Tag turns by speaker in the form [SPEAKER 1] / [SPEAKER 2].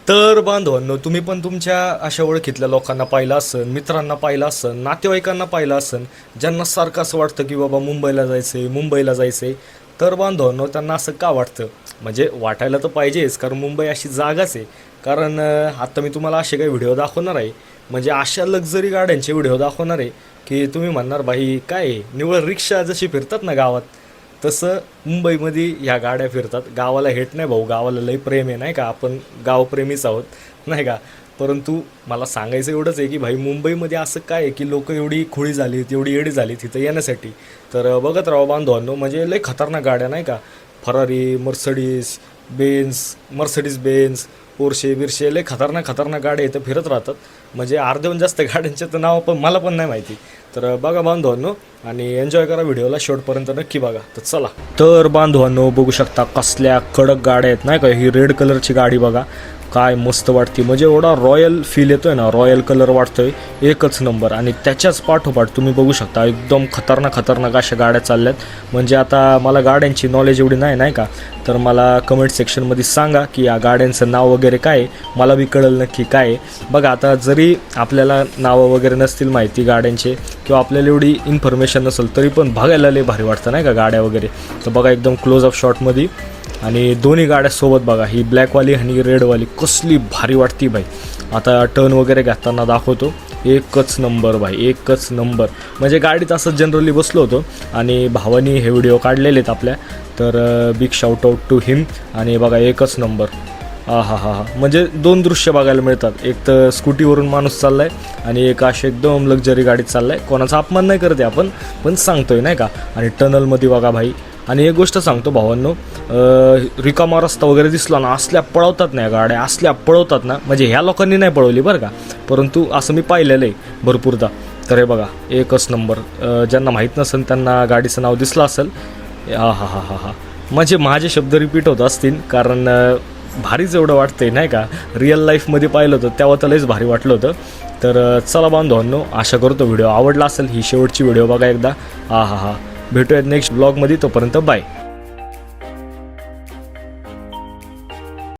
[SPEAKER 1] तर बांधवांनो, तुम्ही पण तुमच्या अशा ओळखीतल्या लोकांना पाहिलं असन, मित्रांना पाहिलं असन, नातेवाईकांना पाहिलं असन, ज्यांना सारखं असं वाटतं की बाबा मुंबईला जायचं मुंबईला जायचं तर बांधवांनो, त्यांना असं का वाटतं? म्हणजे वाटायला तर पाहिजेच, कारण मुंबई अशी जागाच आहे. कारण आता मी तुम्हाला असे काही व्हिडिओ दाखवणार आहे, म्हणजे अशा लक्झरी गाड्यांचे व्हिडिओ दाखवणार आहे की तुम्ही म्हणणार भाई काय आहे? निव्वळ रिक्षा जशी फिरतात ना गावात, तसं मुंबईमध्ये ह्या गाड्या फिरतात. गावाला हेट नाही भाऊ, गावाला लई प्रेम आहे नाही का, आपण गावप्रेमीच आहोत नाही का. परंतु मला सांगायचं एवढंच आहे की भाई मुंबईमध्ये असं काय आहे की लोक एवढी खुळी झालीत, एवढी येडी झाली तिथं येण्यासाठी. तर बघत राहा बांधवांनो, म्हणजे लई खतरनाक गाड्या नाही का, फरारी, मर्सडीज बेन्झ, पोर्शे बिरशे, लई खतरनाक खतरनाक गाड्या इथं फिरत राहतात. म्हणजे अर्ध्याहून जास्त गाड्यांचे तर नाव पण मला पण नाही माहिती. तर बघा बांधवांनो, आणि एन्जॉय करा व्हिडिओला, शेवटपर्यंत नक्की बघा. तर चला. तर बांधवांनो, बघू शकता कसल्या कडक गाड्या आहेत नाही का. ही रेड कलरची गाडी बघा, काय मस्त वाटते. म्हणजे एवढा रॉयल फील येतोय ना, रॉयल कलर वाटतोय, एकच नंबर. आणि त्याच्याच पाठोपाठ तुम्ही बघू शकता एकदम खतरनाक खतरनाक अशा गाड्या चालल्यात. म्हणजे आता मला गाड्यांची नॉलेज एवढी नाही का, तर मला कमेंट सेक्शनमध्ये सांगा की या गाड्यांचं नाव वगैरे काय आहे, मला बी कळलं नक्की काय आहे. बघा, आता जरी आपल्याला नावं वगैरे नसतील माहिती गाड्यांचे, किंवा आपल्याला एवढी इन्फॉर्मेशन नसेल, तरी पण बघायला लय भारी वाटतं नाही का गाड्या वगैरे. तर बघा एकदम क्लोज अप शॉटमध्ये, आणि दोन्ही गाड्या सोबत बघा, ही ब्लॅकवाली आणि रेडवाली कसली भारी वाटती भाई. आता टर्न वगैरे घेताना दाखवतो, एकच नंबर भाई, एकच नंबर. म्हणजे गाडीत असं जनरली बसलो होतो आणि भावानी हे व्हिडिओ काढलेले आहेत आपल्या, तर बिग शाउट आउट टू हिम. आणि बघा एकच नंबर. हा म्हणजे दोन दृश्य बघायला मिळतात, एक तर स्कूटीवरून माणूस चाललाय आणि एक अशी एकदम लक्झरी गाडीत चाललाय. कोणाचा अपमान नाही करते आपण, पण सांगतोय नाही का. आणि टनलमध्ये बघा भाई. आणि एक गोष्ट सांगतो भावांनो, रिकामा रस्ता वगैरे दिसला ना, असल्या पळवतात ना गाड्या, असल्या पळवतात ना. म्हणजे ह्या लोकांनी नाही पळवली बरं का, परंतु असं मी पाहिलेलं आहे भरपूरदा. तर हे बघा एकच नंबर. ज्यांना माहीत नसेल त्यांना गाडीचं नाव दिसलं असेल. हा म्हणजे माझे शब्द रिपीट होत असतील, कारण भारीच एवढं वाटतंय नाही का. रिअल लाईफमध्ये पाहिलं होतं तेव्हा तर लईच भारी वाटलं होतं. तर चला बांधवांनो, आशा करतो व्हिडिओ आवडला असेल. ही शेवटची व्हिडिओ बघा एकदा. भेटूयात नेक्स्ट ब्लॉगमध्ये, तोपर्यंत बाय.